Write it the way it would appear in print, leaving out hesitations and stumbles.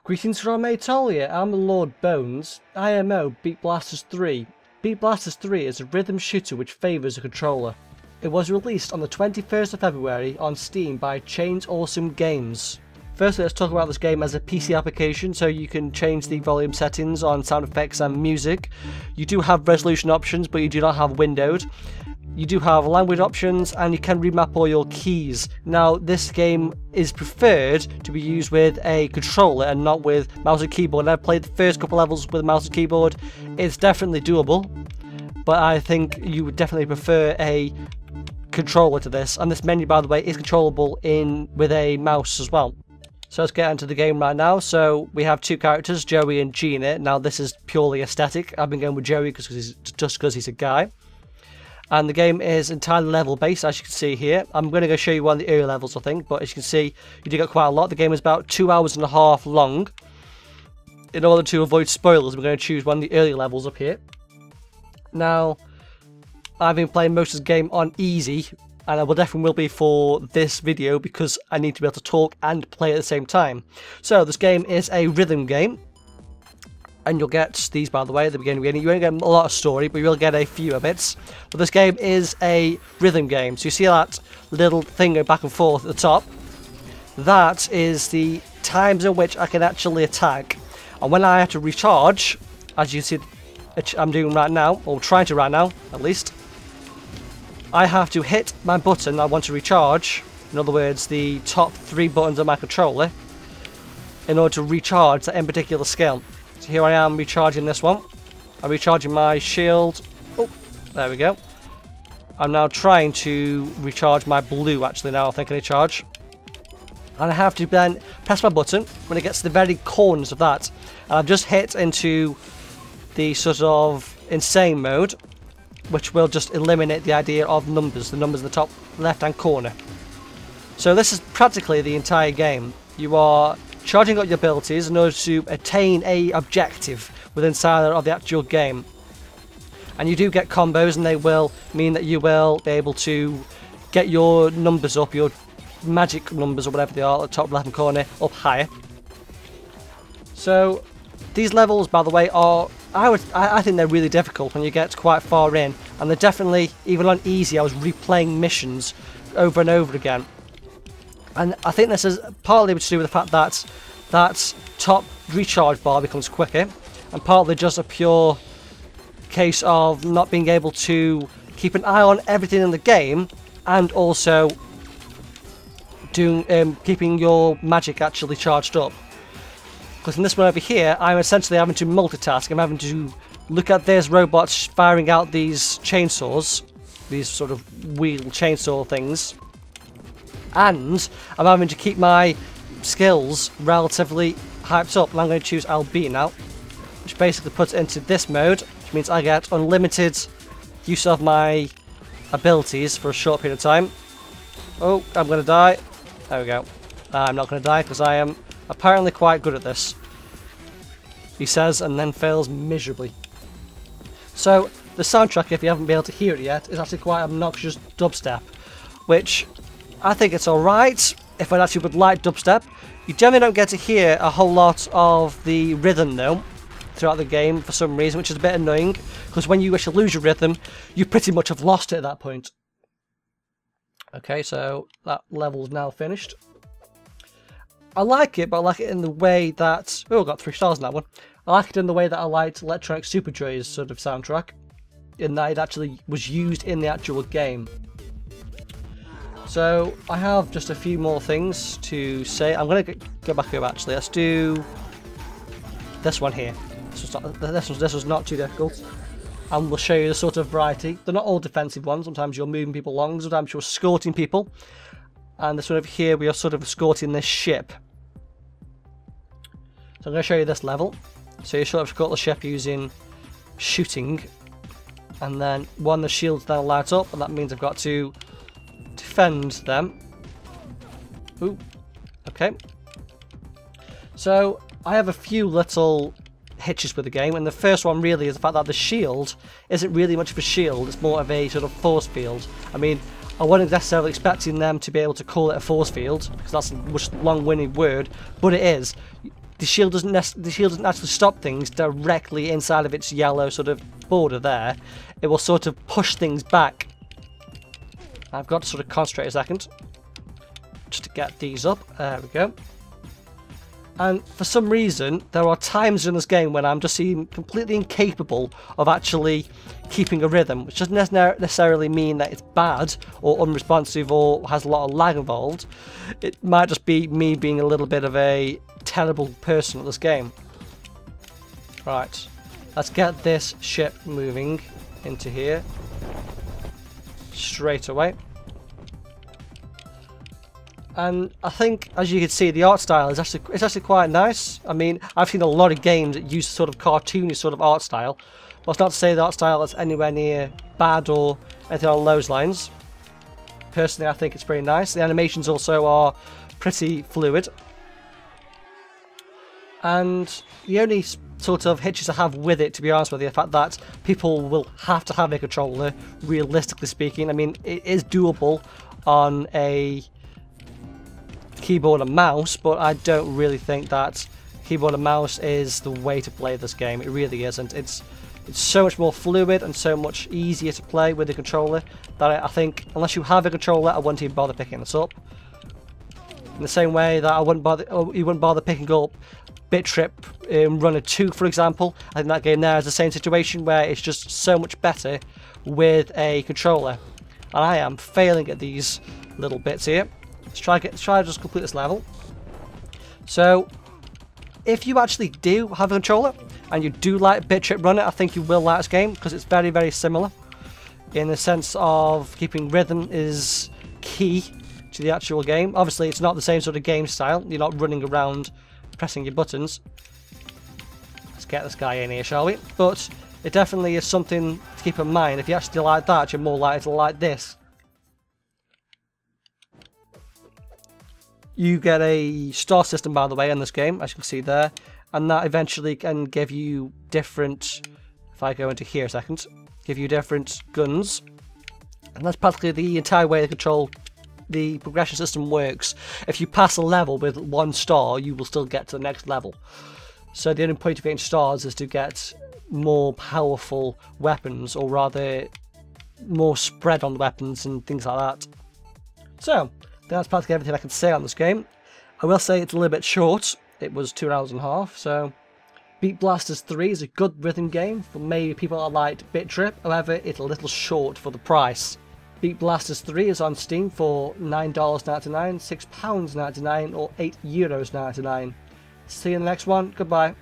Greetings from Atolia, I'm the Lord Bones. IMO BeatBlasters III. BeatBlasters III is a rhythm shooter which favours a controller. It was released on the 21st of February on Steam by Chains Awesome Games. Firstly, let's talk about this game as a PC application, so you can change the volume settings on sound effects and music. You do have resolution options, but you do not have windowed. You do have language options, and you can remap all your keys. Now, this game is preferred to be used with a controller and not with mouse and keyboard. I've played the first couple levels with a mouse and keyboard. It's definitely doable, but I think you would definitely prefer a controller to this. And this menu, by the way, is controllable with a mouse as well. So let's get into the game right now. So we have two characters, Joey and Gina. Now this is purely aesthetic. I've been going with Joey just because he's a guy. And the game is entirely level based, as you can see here. I'm going to go show you one of the early levels, I think. But as you can see, you do get quite a lot. The game is about 2 hours and a half long. In order to avoid spoilers, we're going to choose one of the early levels up here. Now, I've been playing most of the game on easy. And I definitely will be for this video because I need to be able to talk and play at the same time. So this game is a rhythm game. And you'll get these, by the way, at the beginning. You won't get a lot of story, but you will get a few bits. But this game is a rhythm game. So you see that little thing going back and forth at the top? That is the times in which I can actually attack. And when I have to recharge, as you see I'm doing right now, or trying to right now, at least, I have to hit my button I want to recharge, in other words the top 3 buttons on my controller, in order to recharge that in particular skill. So here I am recharging this one. I'm recharging my shield. Oh, there we go. I'm now trying to recharge my blue actually now, I think I need charge. And I have to then press my button when it gets to the very corners of that. And I've just hit into the sort of insane mode, which will just eliminate the idea of numbers, the numbers in the top left hand corner. So this is practically the entire game. You are charging up your abilities in order to attain a objective within inside of the actual game. And you do get combos, and they will mean that you will be able to get your numbers up, your magic numbers or whatever they are at the top left hand corner, up higher. So these levels, by the way, are I think they're really difficult when you get quite far in, and they're definitely, even on easy, I was replaying missions over and over again. And I think this is partly to do with the fact that that top recharge bar becomes quicker, and partly just a pure case of not being able to keep an eye on everything in the game, and also keeping your magic actually charged up. Because in this one over here, I'm essentially having to multitask. I'm having to look at these robots firing out these chainsaws, these sort of wheel chainsaw things, and I'm having to keep my skills relatively hyped up. And I'm going to choose LB now, which basically puts it into this mode, which means I get unlimited use of my abilities for a short period of time. Oh, I'm going to die. There we go. I'm not going to die because I am apparently quite good at this, he says, and then fails miserably. So the soundtrack, if you haven't been able to hear it yet, is actually quite obnoxious dubstep, which I think it's alright if I actually would like dubstep. You generally don't get to hear a whole lot of the rhythm though throughout the game for some reason, which is a bit annoying, because when you actually lose your rhythm, you pretty much have lost it at that point. Okay, so that level's now finished. I like it, but I like it in the way that... Oh, I got 3 stars in that one. I like it in the way that I liked Electronic Super Dre's sort of soundtrack, in that it actually was used in the actual game. So, I have just a few more things to say. I'm going to go back over actually. Let's do this one here. This was not too difficult. And we'll show you the sort of variety. They're not all defensive ones. Sometimes you're moving people along, sometimes you're escorting people. And this one over here, we are sort of escorting this ship. So I'm going to show you this level. So you sort of escort the ship using shooting. And then one, the shields now light up, and that means I've got to defend them. Ooh, okay. So I have a few little hitches with the game, and the first one really is the fact that the shield isn't really much of a shield, it's more of a sort of force field. I mean, I wasn't necessarily expecting them to be able to call it a force field, because that's a much long-winded word, but it is. the shield doesn't actually stop things directly inside of its yellow sort of border there. It will sort of push things back. I've got to sort of concentrate a second just to get these up. There we go. And for some reason, there are times in this game when I'm just completely incapable of actually keeping a rhythm, which doesn't necessarily mean that it's bad or unresponsive or has a lot of lag involved. It might just be me being a little bit of a terrible person at this game. Right, let's get this ship moving into here straight away. And I think, as you can see, the art style is actually quite nice. I mean, I've seen a lot of games that use sort of cartoony sort of art style. But it's not to say the art style is anywhere near bad or anything along those lines. Personally, I think it's pretty nice. The animations also are pretty fluid. And the only sort of hitches I have with it, to be honest with you, the fact that people will have to have a controller, realistically speaking. I mean, it is doable on a keyboard and mouse, but I don't really think that keyboard and mouse is the way to play this game. It really isn't. It's so much more fluid and so much easier to play with the controller that I think, unless you have a controller, I wouldn't even bother picking this up. In the same way that you wouldn't bother picking up BitTrip Runner 2, for example. I think that game there is the same situation where it's just so much better with a controller. And I am failing at these little bits here. Let's try to just complete this level. So, if you actually do have a controller and you do like BitTrip Runner, I think you will like this game because it's very, very similar in the sense of keeping rhythm is key to the actual game. Obviously, it's not the same sort of game style. You're not running around pressing your buttons. Let's get this guy in here, shall we? But it definitely is something to keep in mind. If you actually like that, you're more likely to like this. You get a star system, by the way, in this game, as you can see there, and that eventually can give you different, if I go into here a second, give you different guns, and that's practically the entire way the progression system works. If you pass a level with 1 star, you will still get to the next level. So the only point of getting stars is to get more powerful weapons, or rather more spread on the weapons and things like that. So that's practically everything I can say on this game. I will say it's a little bit short. It was 2.5 hours, so BeatBlasters 3 is a good rhythm game for maybe people that liked BitTrip. However, it's a little short for the price. BeatBlasters 3 is on Steam for $9.99, £6.99 or €8.99. See you in the next one. Goodbye.